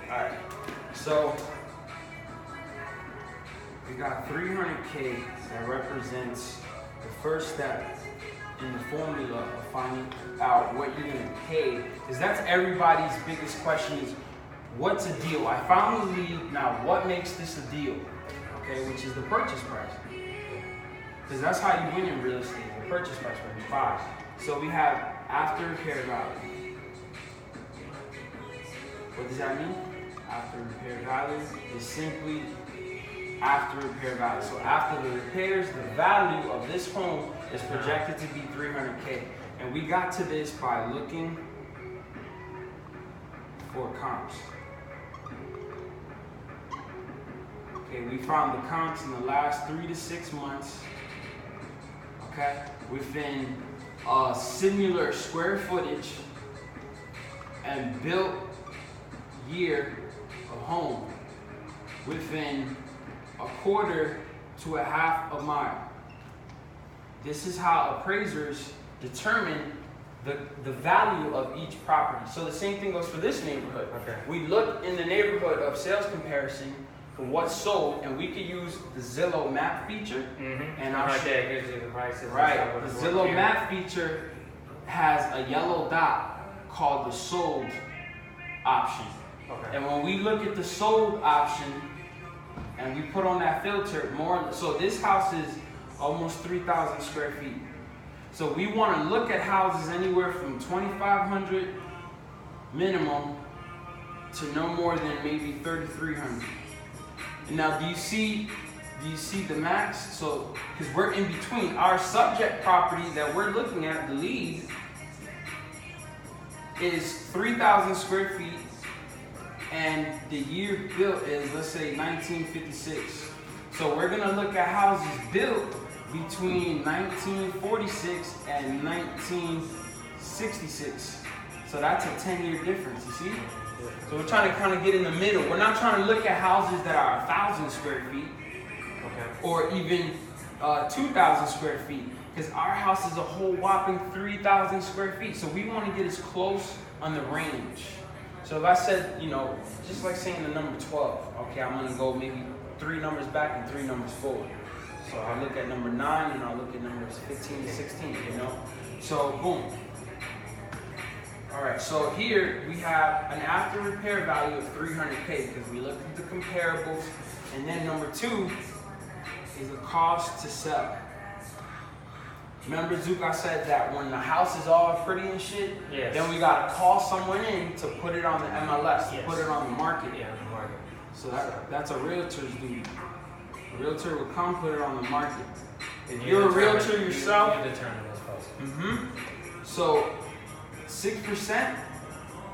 Alright, so we got 300K that represents the first step in the formula of finding out what you're going to pay, because that's everybody's biggest question is, what's a deal? I found the lead, now what makes this a deal? Okay, which is the purchase price. Because that's how you win in real estate, the purchase price when you buy. So we have after repair value. What does that mean? After repair value is simply after repair value. So after the repairs, the value of this home is projected to be 300K. And we got to this by looking for comps. Okay, we found the comps in the last 3 to 6 months. Okay, within similar square footage and built year of home within a quarter to a half a mile. This is how appraisers determine the value of each property. So the same thing goes for this neighborhood. Okay. We look in the neighborhood of sales comparison for what's sold, and we could use the Zillow map feature. And right there, it gives you the prices. Right, the Zillow map feature has a yellow dot called the sold option. Okay. And when we look at the sold option and we put on that filter, so this house is almost 3,000 square feet. So we want to look at houses anywhere from 2,500 minimum to no more than maybe 3,300. Now, do you see the max? So, because we're in between. Our subject property that we're looking at, the lead, is 3,000 square feet, and the year built is, let's say, 1956. So we're gonna look at houses built between 1946 and 1966. So that's a 10-year difference, you see? So we're trying to kind of get in the middle. We're not trying to look at houses that are 1,000 square feet, or even 2,000 square feet, because our house is a whole whopping 3,000 square feet. So we want to get as close on the range. So if I said, just like saying the number 12, okay, I'm going to go maybe 3 numbers back and 3 numbers forward. So I look at number 9 and I look at numbers 15 and 16, So boom. All right, so here we have an after repair value of 300K because we looked at the comparables. And then number 2 is the cost to sell. Remember, Zook, I said that when the house is all pretty and shit, then we gotta call someone in to put it on the MLS, to put it on the market. Yeah, the market. So that's a realtor's duty. A realtor will come put it on the market. If you're a realtor yourself, you determine those costs. So 6%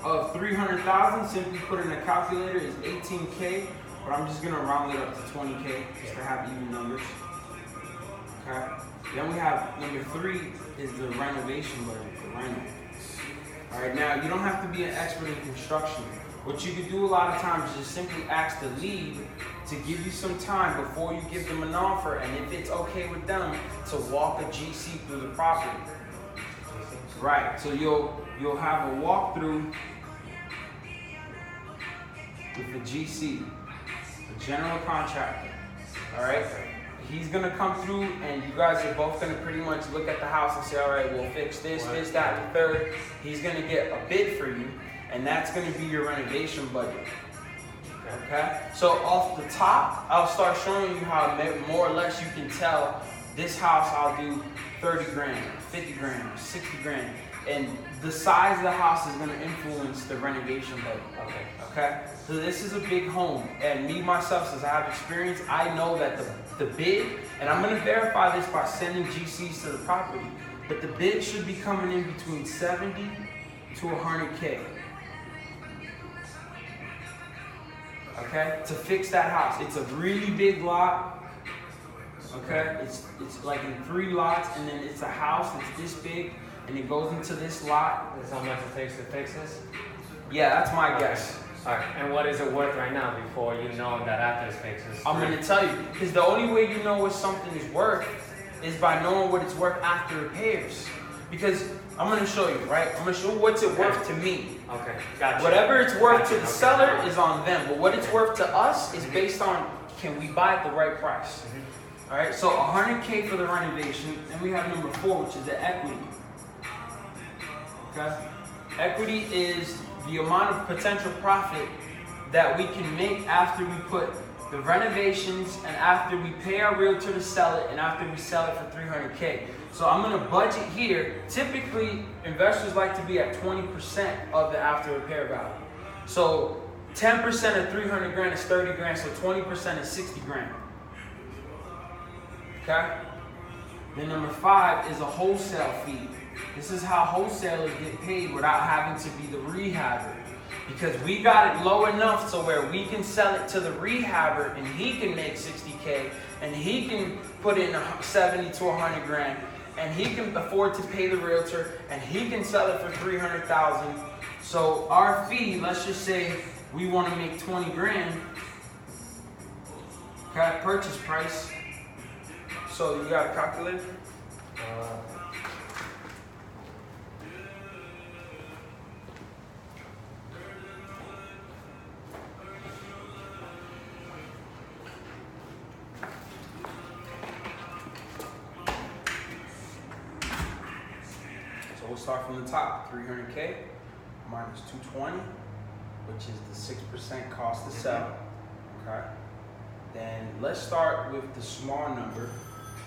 of 300,000, simply put in a calculator, is 18K. But I'm just gonna round it up to 20K just to have even numbers. Okay. Then we have number 3 is the renovation budget, the reno. All right, now you don't have to be an expert in construction. What you could do a lot of times is just simply ask the lead to give you some time before you give them an offer, and if it's okay with them, to walk a GC through the property. Right, so you'll have a walkthrough with the GC, the general contractor. All right. He's gonna come through, and you guys are both gonna pretty much look at the house and say, all right, we'll fix this, this, that, the third. He's gonna get a bid for you, and that's gonna be your renovation budget. Okay? So off the top, I'll start showing you how more or less you can tell this house I'll do 30 grand, 50 grand, 60 grand. And the size of the house is gonna influence the renovation budget. Okay? So this is a big home, and me myself, since I have experience, I know that the bid, and I'm gonna verify this by sending GCs to the property, but the bid should be coming in between 70 to 100K. Okay, to fix that house. It's a really big lot. Okay, it's like in 3 lots, and then it's a house that's this big, and it goes into this lot. That's how much it takes to fix this? Yeah, that's my guess. All right, and what is it worth right now before you know that after it's fixed? I'm going to tell you, because the only way you know what something is worth is by knowing what it's worth after repairs. Because I'm going to show you, right? I'm going to show what's it worth to me. Okay, gotcha. Whatever it's worth to the Okay. seller is on them, but what it's worth to us is based on, can we buy at the right price? All right, so 100K for the renovation, and we have number 4, which is the equity. Okay, equity is the amount of potential profit that we can make after we put the renovations and after we pay our realtor to sell it and after we sell it for 300K. So I'm gonna budget here. Typically, investors like to be at 20% of the after repair value. So 10% of 300 grand is 30 grand, so 20% is 60 grand. Okay? Then number 5 is a wholesale fee. This is how wholesalers get paid without having to be the rehabber. Because we got it low enough so where we can sell it to the rehabber and he can make 60K and he can put in 70 to 100 grand and he can afford to pay the realtor and he can sell it for 300,000. So our fee, let's just say we want to make 20 grand. Okay, purchase price. So you got a calculator? So we'll start from the top. 300K minus 220, which is the 6% cost to sell. Okay. Then let's start with the small number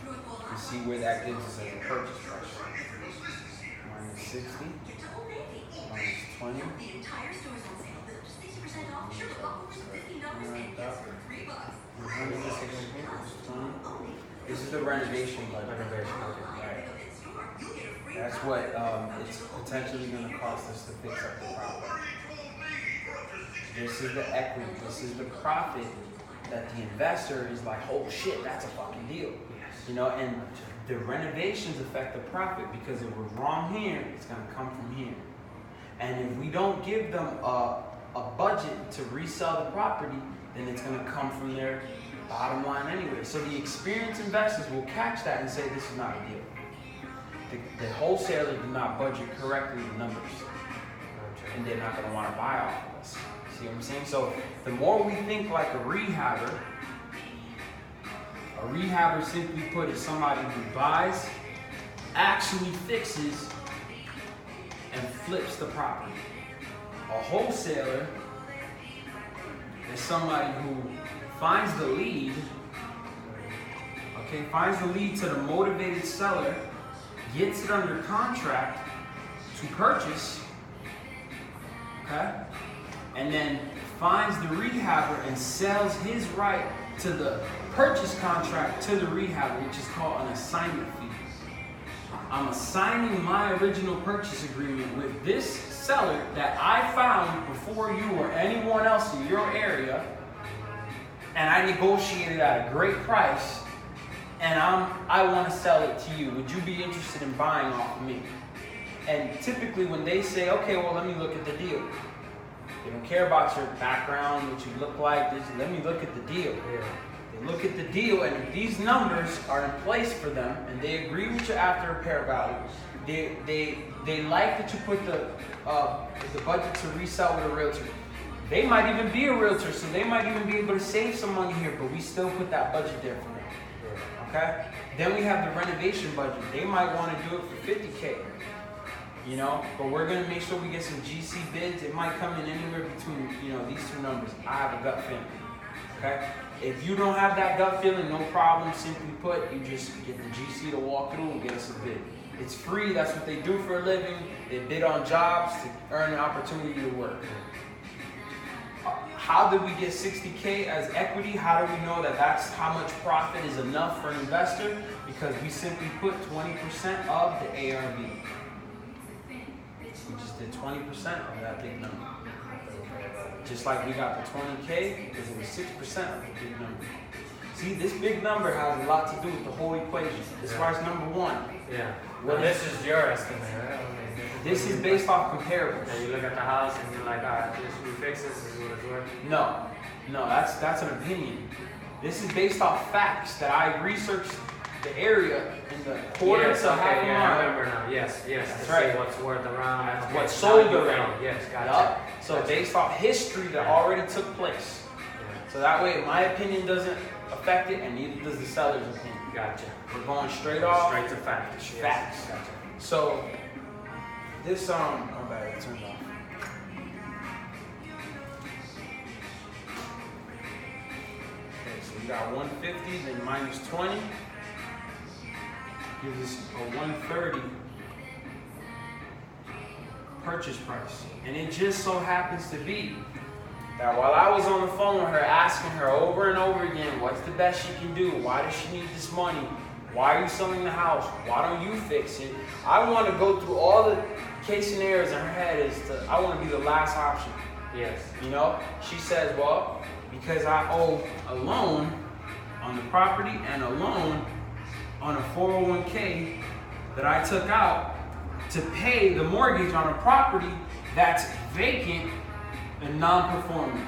and see where that gives us as a purchase price. Minus 60, minus 20. This is the renovation budget. Right. That's what it's potentially going to cost us to fix up the property. This is the equity. This is the profit that the investor is like, oh shit, that's a fucking deal. You know, and the renovations affect the profit because if we're wrong here, it's going to come from here. And if we don't give them a budget to resell the property, then it's going to come from their bottom line anyway. So the experienced investors will catch that and say, this is not a deal. The wholesaler did not budget correctly the numbers. And they're not going to want to buy off of us. See what I'm saying? So the more we think like a rehabber simply put is somebody who buys, actually fixes, and flips the property. A wholesaler is somebody who finds the lead, finds the lead to the motivated seller, gets it under contract to purchase, and then finds the rehabber and sells his right to the purchase contract to the rehabber, which is called an assignment fee. I'm assigning my original purchase agreement with this seller that I found before you or anyone else in your area, and I negotiated at a great price, and I want to sell it to you. Would you be interested in buying off of me? And typically when they say, okay, well, let me look at the deal. They don't care about your background, what you look like. Let me look at the deal. They look at the deal, and if these numbers are in place for them, and they agree with your after repair value, they like that you put the budget to resell with a realtor. They might even be a realtor, so they might even be able to save some money here, but we still put that budget there for them. Okay? Then we have the renovation budget. They might want to do it for 50K. You know, but we're gonna make sure we get some GC bids. It might come in anywhere between, these two numbers. I have a gut feeling. Okay? If you don't have that gut feeling, no problem. Simply put, you just get the GC to walk through and get us a bid. It's free. That's what they do for a living. They bid on jobs to earn an opportunity to work. How did we get 60K as equity? How do we know that that's how much profit is enough for an investor? Because we simply put 20% of the ARV. We just did 20% of that big number. Just like we got the 20K, because it was 6% of the big number. See, this big number has a lot to do with the whole equation. As far as number one. Yeah. Well, this is your estimate, right? This is based off comparables. And you look at the house and you're like, we fix this is what it's worth. No, that's an opinion. This is based off facts that I researched the area in the quarter yes, to okay, half a yeah, mile. I remember now. Yes, yes. That's to right. see what's worth around. That's Okay, what sold now you around. know. Yes, gotcha. Yup. So based off history that already took place. Yeah. So that way my opinion doesn't affect it and neither does the seller's opinion. Gotcha. We're going straight off. Straight to facts. Yes. Facts. Gotcha. So this oh bad, it turned off. Okay, so we got 150, then minus 20 gives us a 130 purchase price. And it just so happens to be that while I was on the phone with her, asking her over and over again, what's the best she can do? Why does she need this money? Why are you selling the house? Why don't you fix it? I want to go through all the case scenarios in her head I want to be the last option. Yes. You know, she says, well, because I owe a loan on the property and a loan on a 401k that I took out to pay the mortgage on a property that's vacant and non-performing.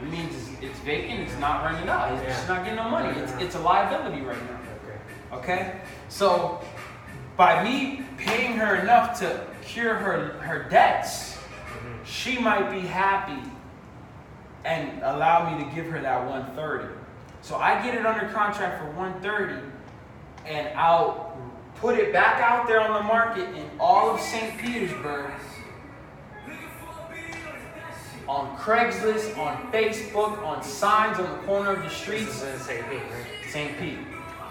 It means it's vacant, it's not rented out, it's just not getting no money. It's a liability right now. Okay? So by me paying her enough to cure her debts, she might be happy and allow me to give her that 130. So I get it under contract for 130 and I'll put it back out there on the market in all of St. Petersburg, on Craigslist, on Facebook, on signs on the corner of the streets. This is in St. Pete, right? St. Pete.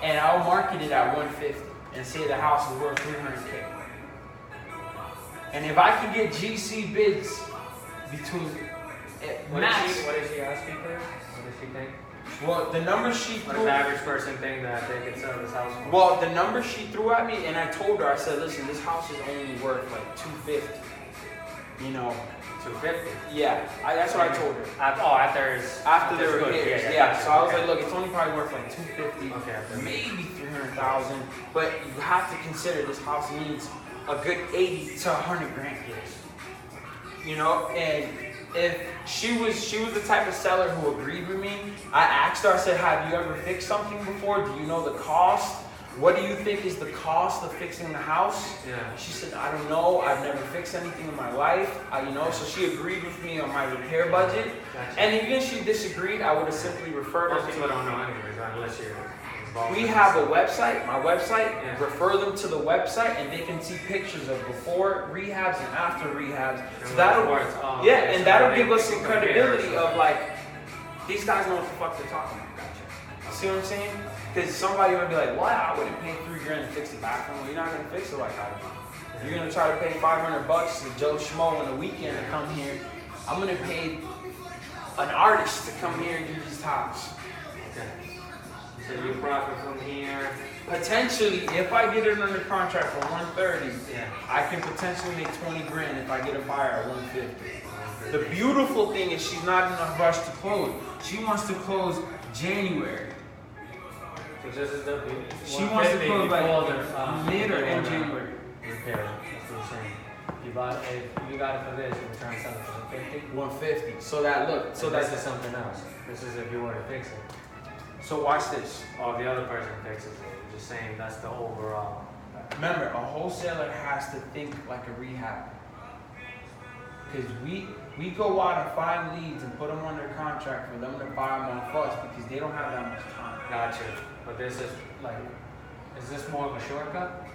And I'll market it at 150 and say the house is worth 300K. And if I can get GC bids between max. What is she asking for? What does she think? Well, the number she What threw. does the average person think that they could sell this house for? Well, the number she threw at me, and I told her, I said, listen, this house is only worth like 250. You know. 250. Yeah, that's what I told her. After the good. repairs, yeah. So I was like, look, it's only probably worth like 250, Okay. maybe 300,000. But you have to consider this house needs a good 80 to 100 grand. Yes. You know, and if she was the type of seller who agreed with me, I asked her, I said, have you ever fixed something before? Do you know the cost? What do you think is the cost of fixing the house? Yeah. She said, I don't know. I've never fixed anything in my life. So she agreed with me on my repair budget. Gotcha. And even if she disagreed, I would have simply referred Most her people to. don't know anyways, unless you're involved. We have a website, my website. Yeah. Refer them to the website, and they can see pictures of before rehabs and after rehabs. So And that'll what's worth. Oh, yeah, okay, and so that'll they give us can some compare, credibility so- of like these guys know what the fuck they're talking about. Gotcha. See what I'm saying? Because somebody would be like, well, I wouldn't pay $3 grand to fix the bathroom. Well, you're not going to fix it like I do. You're going to try to pay $500 to Joe Schmo on the weekend to come here. I'm going to pay an artist to come here and do these tops. Okay. So you profit from here. Potentially, if I get it under contract for 130, Yeah. I can potentially make 20 grand if I get a buyer at 150. The beautiful thing is she's not in a rush to close. She wants to close January. So this is the. She wants to close like mid or end before the January. Repair. That's what you're saying. If you got it for this, you're trying to sell it for 150. 150. So that look. So this that's is something else. This is if you were to fix it. So watch this. Oh, the other person fixes it. You're just saying that's the overall. Remember, a wholesaler has to think like a rehab. Because we go out and find leads and put them under contract for them to buy them off us because they don't have that much time. Gotcha. But this is like, is this more of a shortcut?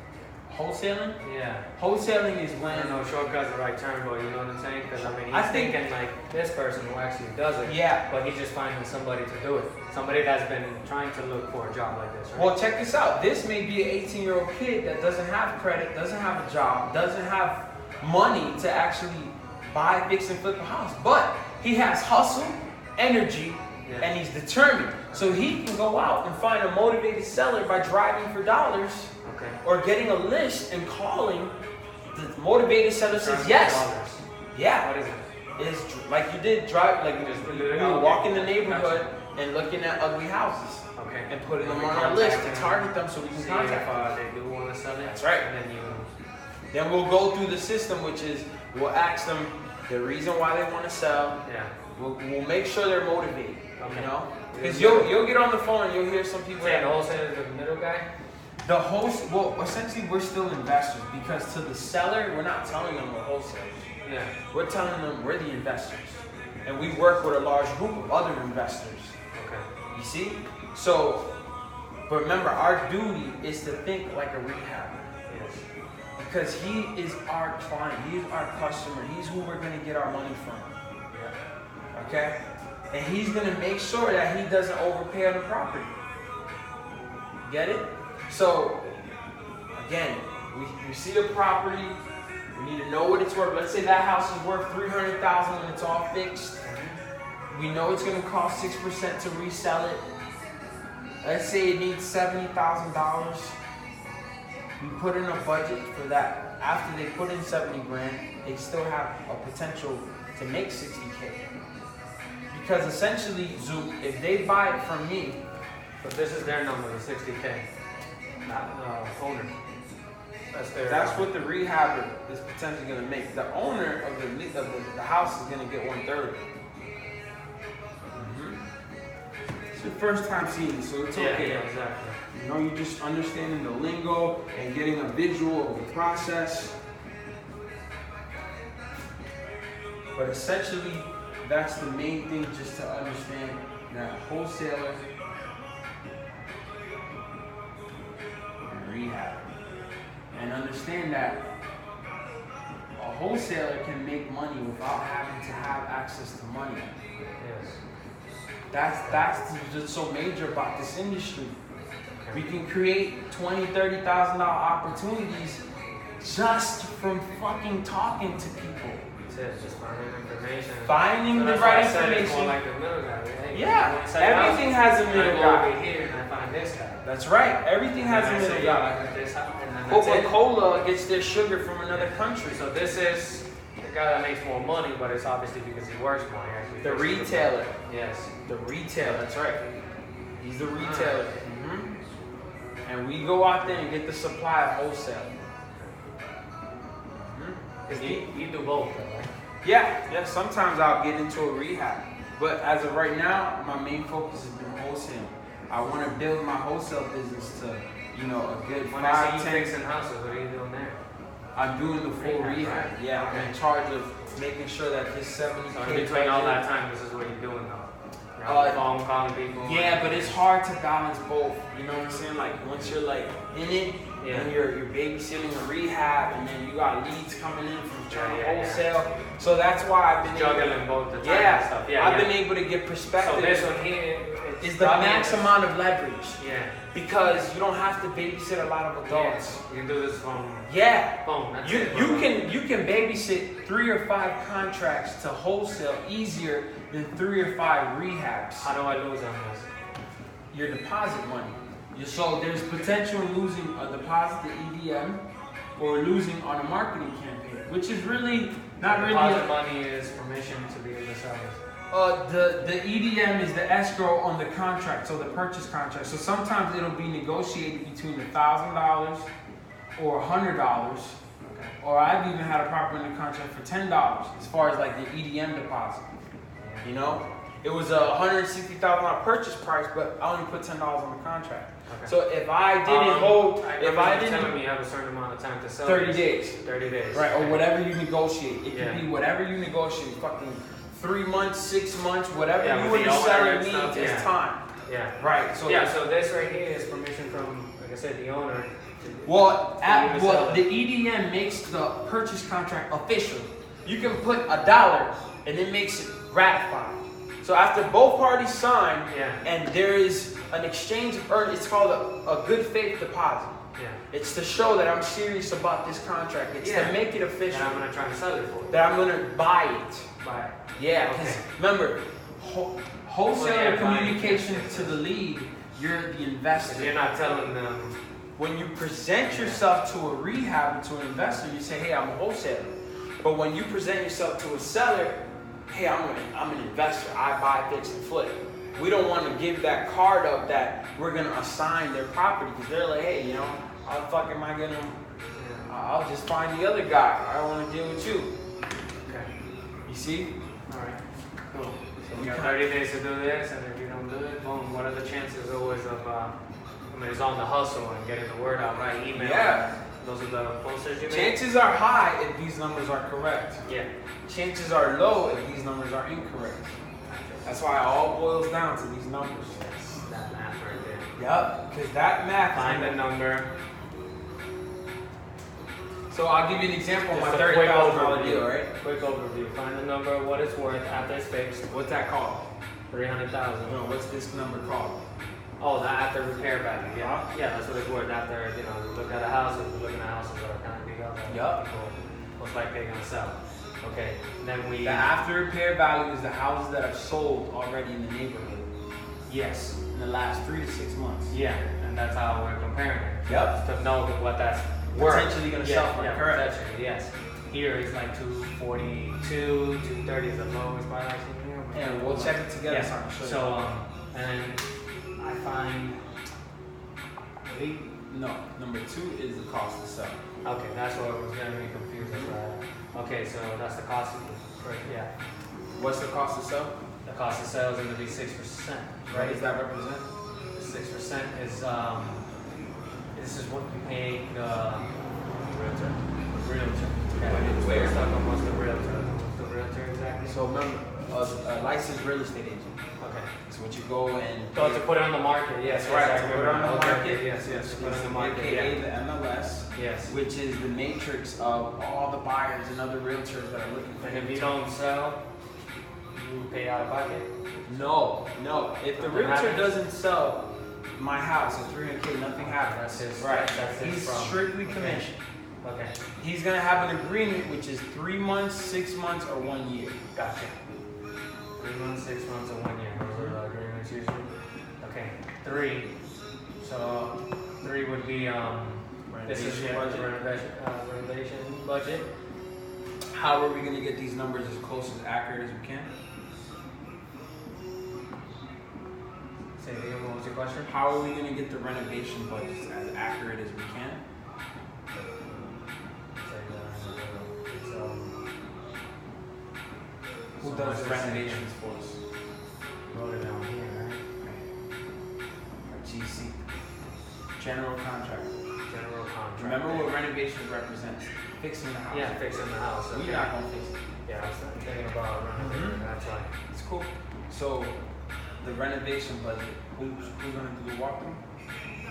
Wholesaling? Yeah. Wholesaling is I when don't know if shortcut's the right term, but you know what I'm saying? Because I mean, he's I think- thinking like this person who actually does it. Yeah. But he's just finding somebody to do it. Somebody that's been trying to look for a job like this, right? Well, check this out. This may be an 18-year-old kid that doesn't have credit, doesn't have a job, doesn't have money to actually buy, fix, and flip a house. But he has hustle, energy, Yeah. and he's determined. So he can go out and find a motivated seller by driving for dollars Okay. or getting a list and calling. The motivated seller says $100. yes. Yeah. What is it? It's like you did drive, like you walk in the neighborhood and looking at ugly houses. Okay. And putting them We on our list contact to them, target them so we can see contact them. if they do want to sell it. That's right. And then you. Then we'll go through the system, which is we'll ask them the reason why they want to sell. Yeah. We'll make sure they're motivated. Okay. You know, because you'll get on the phone and you'll hear some people. Saying the wholesaler is the middle guy. The host, well, essentially we're still investors because to the seller, we're not telling them we're wholesalers. Yeah. We're telling them we're the investors. And we work with a large group of other investors. Okay. You see? So, but remember, our duty is to think like a rehab. Yes. Because he is our client, he's our customer, he's who we're gonna get our money from. Yeah. Okay? And he's gonna make sure that he doesn't overpay on the property. Get it? So, again, we see the property, we need to know what it's worth. Let's say that house is worth $300,000 when it's all fixed. We know it's gonna cost 6% to resell it. Let's say it needs $70,000. We put in a budget for that. After they put in 70 grand, they still have a potential to make 60K. Because essentially, Zook, if they buy it from me, So this is their number, the 60K. Not the owner. that's what the rehabber is potentially going to make. The owner of the house is going to get 1/3. It's your first time seeing it, so it's okay. Yeah, exactly. You know, you're just understanding the lingo and getting a visual of the process. But essentially, that's the main thing, just to understand that wholesaler and rehab. And understand that a wholesaler can make money without having to have access to money. Yes. That's just so major about this industry. We can create $20,000, $30,000 opportunities just from fucking talking to people. That's it, just finding information. Finding So the that's why right I said it's information. more like the middle guy. Hey, Yeah, when I say everything house, has a middle I go guy. over here and I find this guy. That's right. Everything has a And I middle say, guy. I got this house, and then that's it. Coca-Cola gets their sugar from another country. So this is the guy that makes more money, but it's obviously because he works more. He actually The fixes retailer. Yes. The retailer. That's right. He's the retailer. And we go out there and get the supply of wholesale. Because you do both, though, right? Yeah. Sometimes I'll get into a rehab. But as of right now, my main focus has been wholesale. I want to build my wholesale business to, a good When I see 5, you 10. fixing houses, what are you doing there? I'm doing the full Rehab, rehab. right? Yeah, Okay. I'm in charge of making sure that this 70K. So in between all that time, this is what you're doing, though. You're on the phone calling people. Yeah, but it's hard to balance both. You know what I'm saying? Like once you're like in it, and you're babysitting a rehab, and then you got leads coming in from trying to wholesale. So that's why I've been juggling both the time and stuff. I've been able to get perspective. So this one here is the max amount of leverage. Yeah. Because you don't have to babysit a lot of adults. You can do this from phone. That's You it. you can babysit 3 or 5 contracts to wholesale easier than 3 or 5 rehabs. How do I lose on this? Your deposit money. So there's potential in losing a deposit to EDM or losing on a marketing campaign, which is really not really. Deposit money is permission to be able to sell this. The EDM is the escrow on the contract, so the purchase contract. So sometimes it'll be negotiated between $1,000 or $100, or I've even had a property in the contract for $10 as far as like the EDM deposit. You know, it was a $160,000 purchase price, but I only put $10 on the contract. Okay. So if I didn't hold, if I didn't telling me you have a certain amount of time to sell 30 this. days. 30 days. Right, or whatever you negotiate. It can Yeah. be whatever you negotiate. Fucking 3 months, 6 months, whatever Yeah, you with and the the owner seller and needs stuff, is yeah. time. Yeah. Right. So So this right here is permission from, like I said, the owner. The EDM makes the purchase contract official. You can put $1 and it makes it ratified. So after both parties sign and there is an exchange of earnings, it's called a good faith deposit. Yeah. It's to show that I'm serious about this contract. It's to make it official. That I'm gonna try to sell it for. That I'm gonna buy it. Buy it. Yeah, because remember, wholesale communication buying. to the lead, you're the investor. You're not telling them. When you present yourself to a rehab, to an investor, you say, hey, I'm a wholesaler. But when you present yourself to a seller, hey, I'm an investor. I buy, fix, and flip. We don't want to give that card up that we're going to assign their property because they're like, hey, how the fuck am I going to, I'll just find the other guy. I don't want to deal with you. Okay. You see? All right. Cool. So we got 30 days to do this, and if you don't do it, boom. What are the chances always of somebody's on the hustle and getting the word out, right? Email. Yeah. Those are the posters you make? Chances are high if these numbers are correct. Yeah. Chances are low if these numbers are incorrect. That's why it all boils down to these numbers. That math right there. Yup, because that math. Find a number. So I'll give you an example of my Just a quick $30,000 overview. deal, right? Quick overview. Find the number, what it's worth after it's fixed. What's that called? 300,000. No, what's this number called? Oh, the after repair value. Yeah. Yeah, that's what it's worth after, you know, look at a house, if we're looking at houses that are kind of big up. Yup. People most likely gonna sell. Okay. Then we. The after repair value is the houses that are sold already in the neighborhood. Yes. In the last 3 to 6 months. Yeah, and that's how we're comparing it. Yup. To know what that's worth. Potentially gonna sell for. Yeah, Correct. potentially, yes. Here it's like 242, 230 is the lowest by like. And we'll check it together. So I Yeah. can show you. So and I find. No, number 2 is the cost to sell. Okay, that's what was getting me confused. Right? Okay, so that's the cost of yeah. What's the cost to sell? The cost of sale is going to be 6%. What does that represent? 6% is this is what you pay the Realtor. realtor. Wait, Where where? stuck on what's the realtor? What's the realtor exactly? So remember, a licensed real estate agent. Okay. So when you go and So to put it on the market, yes, That's right. yes, I To put it on the remember. Okay, market. yes, yes, to put it on the market, AKA yeah. the MLS, Yes. which is the matrix of all the buyers and other realtors that are looking for. And if you don't sell, you pay out of pocket? No. If the Nothing realtor happens? doesn't sell my house at 300K, nothing happens. That's his, Right. that's his He's problem. strictly Okay. commission. Okay, He's gonna have an agreement which is 3 months, 6 months, or 1 year. gotcha. 3 months, 6 months, and 1 year. Those are the agreements usually. Okay, 3. So 3 would be this is the renovation budget. How are we gonna get these numbers as close as accurate as we can? Say it again. What was your question? How are we gonna get the renovation budgets as accurate as we can? Who So does much the renovations for us? Wrote it down here, right? Our GC. General contractor. General contract. Remember what renovations represents? Fixing the house. Yeah, fixing the house. We're Okay. not gonna fix it. Yeah, I was thinking about renovating. That's why. It's cool. So, the renovation budget, who's gonna do the walkthrough?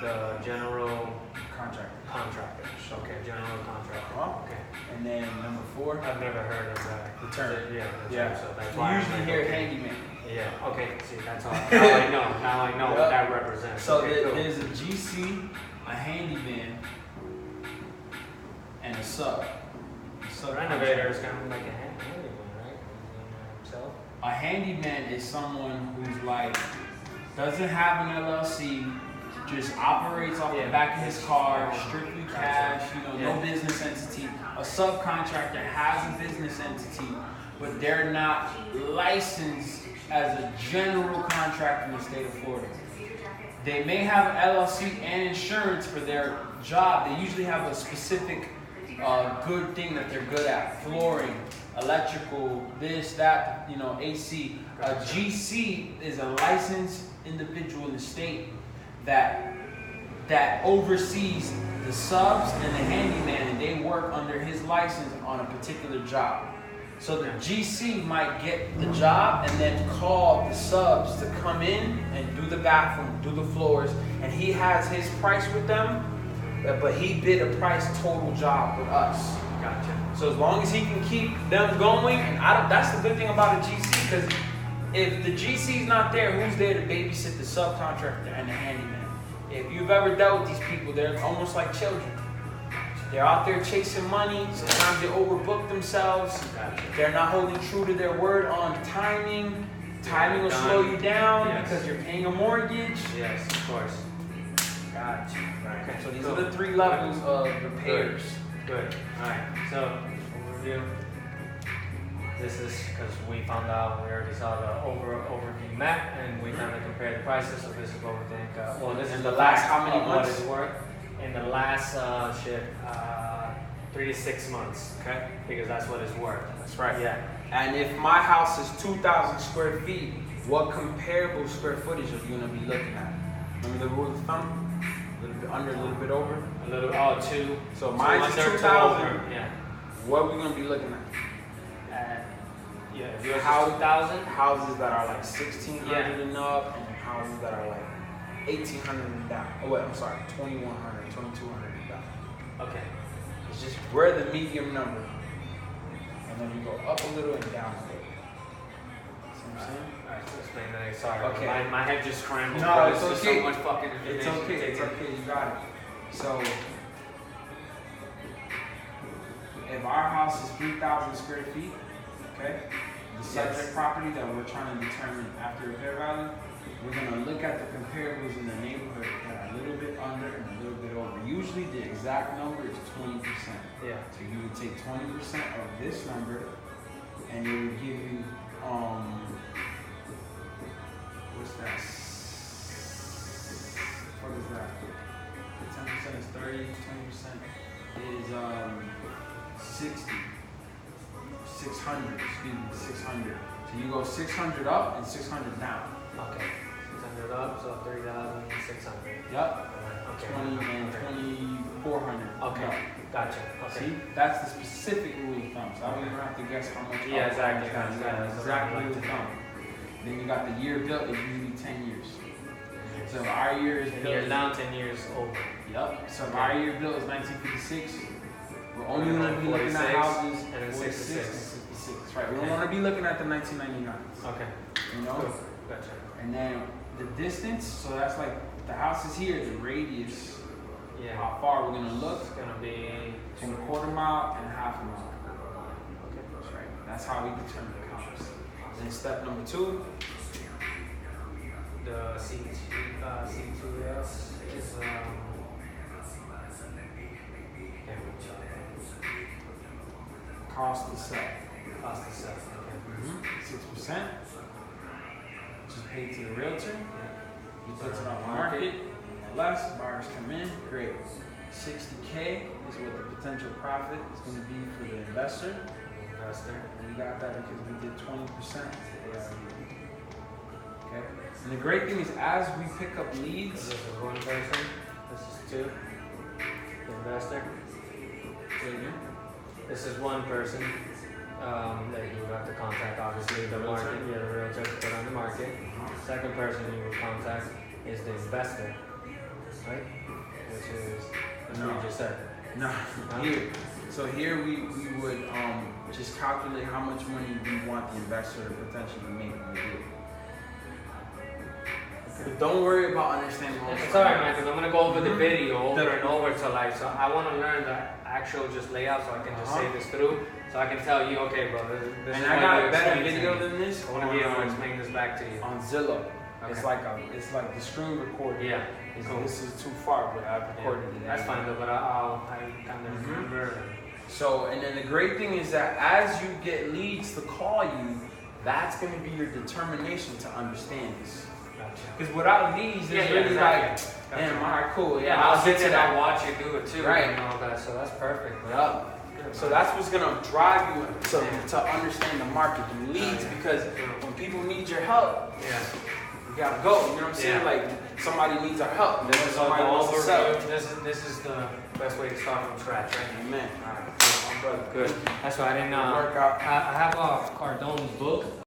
The general Contractor. contractor. Okay, general contractor. Uh-huh. Okay. And then number 4, I've never heard of that. The term. Yeah, the Yeah. term, so that's we why. usually I'm hear like, okay. handyman. Yeah, okay, see, that's all. Now I know. Now I know Yep. what that represents. So okay, cool. there's a GC, a handyman, and a sub. So renovator is kind of like a handyman, right? Himself. A handyman is someone who's like, doesn't have an LLC, just operates off Yeah. the back of his car, strictly Gotcha. cash, no Yeah. business entity. A subcontractor has a business entity, but they're not licensed as a general contractor in the state of Florida. They may have an LLC and insurance for their job. They usually have a specific good thing that they're good at. Flooring, electrical, this, that, AC. A GC is a licensed individual in the state that oversees the subs and the handyman, and they work under his license on a particular job. So the GC might get the job and then call the subs to come in and do the bathroom, do the floors, and he has his price with them, but he bid a price total job with us. Gotcha. So as long as he can keep them going, and that's the good thing about a GC, because if the GC's not there, who's there to babysit the subcontractor and the handyman? If you've ever dealt with these people, they're almost like children. They're out there chasing money. Sometimes they overbook themselves. Gotcha. They're not holding true to their word on timing. Timing will slow you down Yes. because you're paying a mortgage. Yes, of course. Gotcha. Right. Okay, so these Cool. are the 3 levels of repairs. Good. Alright, so overview. This is because we found out, we already saw the overview map, and we kind of compared the prices. So this is what we think. This is In the the last last how many of what months? it's worth in the last 3 to 6 months. Okay. Because that's what it's worth. That's right. Yeah. And if my house is 2,000 square feet, what comparable square footage are you going to be looking at? Remember the rule of thumb? little bit under, a little bit over. A little, 2. So mine's under, 2,000. Yeah. What are we gonna be looking at? Yeah, if yours is 2,000. Houses that are like 1,600 and up, and houses that are like 1,800 and down. Oh wait, I'm sorry, 2,100, 2,200 and down. Okay. It's just we're the medium number, and then you go up a little and down a little. See what I'm saying? Alright, so explain that. Sorry. Okay. My head just scrambled. No, bro. it's There's just okay. so much fucking It's information. okay, it's okay, you got it. So, if our house is 3,000 square feet, okay, the subject property that we're trying to determine after repair value, we're gonna look at the comparables in the neighborhood that are a little bit under and a little bit over. Usually the exact number is 20%. Yeah. So you would take 20% of this number, and it would give you, what's that? What is that? 10% is 30, 20% is 60. 600, excuse me, 600. So you go 600 up and 600 down. Okay. 600 up, so 3,600. Yep. Okay. 20 and 2,400. Okay. Up. Gotcha. Okay. See, that's the specific rule of thumb. So I don't even have to guess how much. Yeah, exactly. Exactly rule of thumb. Then you got the year built is usually 10 years. So if our year is 10 built. years down, 10 years over. Yep. So if our year built is 1956, we're only going to be looking at 46, houses and then 46 66. and 66. Right. We don't want to be looking at the 1999s. Okay. You know. Cool. Gotcha. And then the distance. So that's like the house is here. The radius. Yeah. How far we're gonna look. It's gonna be From a quarter mile and half a mile. okay. That's right. That's how we determine the counts. Then step number 2. The C2S is Cost to sell. cost of sale. Okay. 6%. Which is paid to the realtor. He puts it on the market. Less buyers come in. Great. 60K is what the potential profit is going to be for the investor. And we got that because we did 20% Okay. And the great thing is, as we pick up leads, This is one person. This is 2. The investor. This is one person that you have to contact. Obviously, the market. Yeah, the realtor to put on the market. Second person you will contact is the investor, right? Which is what No. you just said. no, here. So here we would just calculate how much money we want the investor to potentially make on the deal. But don't worry about understanding all It's alright, man, because I'm gonna go over the video over and over to so I want to learn the actual just layout so I can just say this through, so I can tell you, okay, bro, this And is I what got you a better explained to video me. than this I want to be able to explain this back to you. on Zillow. It's Okay. it's like the screen recording. Yeah, cool. This is too far, but I've recorded it. That's fine though, but I kind of remember. So, and then the great thing is that as you get leads to call you, that's going to be your determination to understand this. Gotcha. Because without leads, it's really exactly. like, damn, all right, cool. Yeah, I'll I'll get sit to there and that. watch you do it too, Right. and all that. So that's perfect. Bro. Yup. So that's what's going to drive you to understand the market through leads, yeah. because when people need your help, Yeah. you got to go. You know what I'm saying? Yeah. Like, somebody needs our help. And This then is somebody wants to sell. This is the best way to start from scratch, right? Amen. All right. My brother. Good. That's why I didn't. Workout. I have Cardone's book.